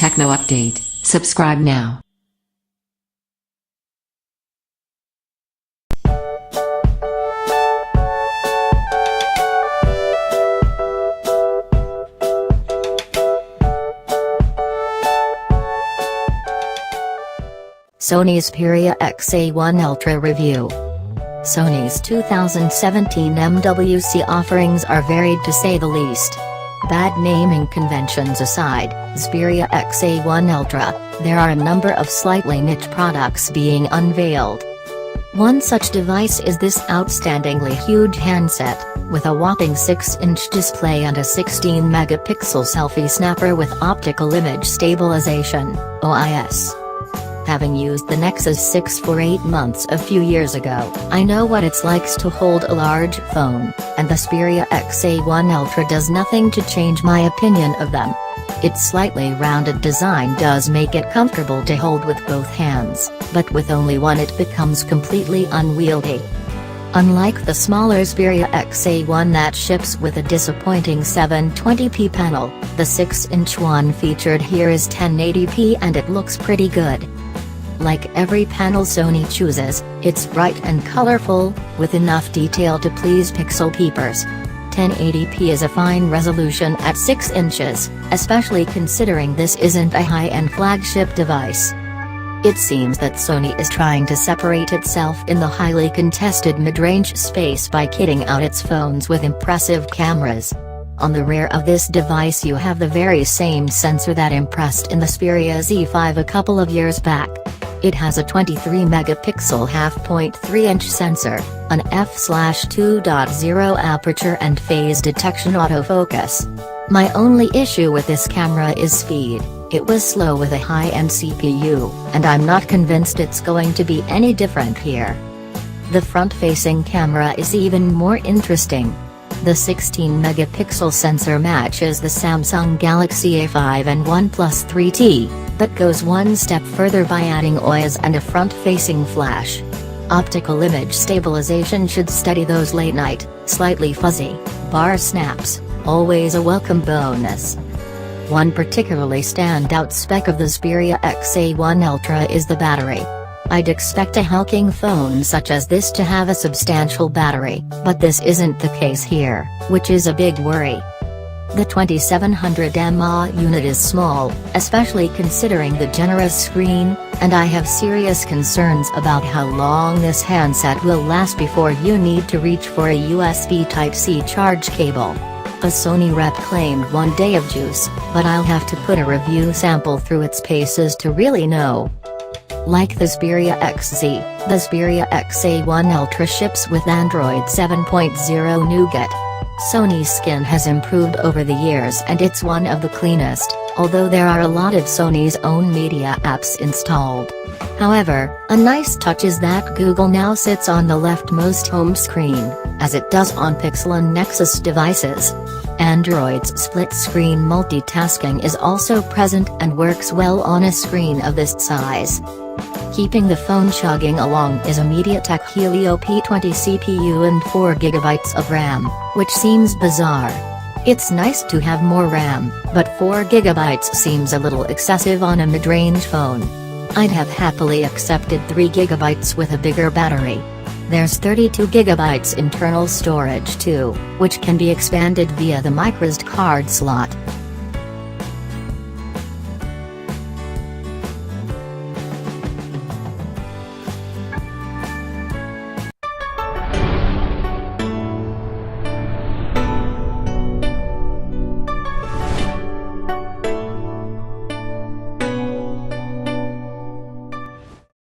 Techno update. Subscribe now. Sony Xperia Xa1 Ultra Review. Sony's 2017 MWC offerings are varied to say the least. Bad naming conventions aside, Xperia Xa1 Ultra, there are a number of slightly niche products being unveiled. One such device is this outstandingly huge handset, with a whopping 6-inch display and a 16-megapixel selfie snapper with optical image stabilization, OIS. Having used the Nexus 6 for 8 months a few years ago, I know what it's like to hold a large phone, and the Xperia Xa1 Ultra does nothing to change my opinion of them. Its slightly rounded design does make it comfortable to hold with both hands, but with only one it becomes completely unwieldy. Unlike the smaller Xperia Xa1 that ships with a disappointing 720p panel, the 6-inch one featured here is 1080p and it looks pretty good. Like every panel Sony chooses, it's bright and colorful, with enough detail to please pixel peepers. 1080p is a fine resolution at 6 inches, especially considering this isn't a high-end flagship device. It seems that Sony is trying to separate itself in the highly contested mid-range space by kitting out its phones with impressive cameras. On the rear of this device you have the very same sensor that impressed in the Xperia Z5 a couple of years back. It has a 23-megapixel f.3-inch sensor, an f/2.0 aperture and phase detection autofocus. My only issue with this camera is speed. It was slow with a high-end CPU, and I'm not convinced it's going to be any different here. The front-facing camera is even more interesting. The 16-megapixel sensor matches the Samsung Galaxy A5 and OnePlus 3T, but goes one step further by adding OIS and a front-facing flash. Optical image stabilization should steady those late-night, slightly fuzzy, bar snaps, always a welcome bonus. One particularly standout spec of the Xperia Xa1 Ultra is the battery. I'd expect a hulking phone such as this to have a substantial battery, but this isn't the case here, which is a big worry. The 2700 mAh unit is small, especially considering the generous screen, and I have serious concerns about how long this handset will last before you need to reach for a USB Type-C charge cable. A Sony rep claimed 1 day of juice, but I'll have to put a review sample through its paces to really know. Like the Xperia XZ, the Xperia Xa1 Ultra ships with Android 7.0 Nougat. Sony's skin has improved over the years and it's one of the cleanest, although there are a lot of Sony's own media apps installed. However, a nice touch is that Google now sits on the leftmost home screen, as it does on Pixel and Nexus devices. Android's split-screen multitasking is also present and works well on a screen of this size. Keeping the phone chugging along is a MediaTek Helio P20 CPU and 4GB of RAM, which seems bizarre. It's nice to have more RAM, but 4GB seems a little excessive on a mid-range phone. I'd have happily accepted 3GB with a bigger battery. There's 32GB internal storage too, which can be expanded via the microSD card slot.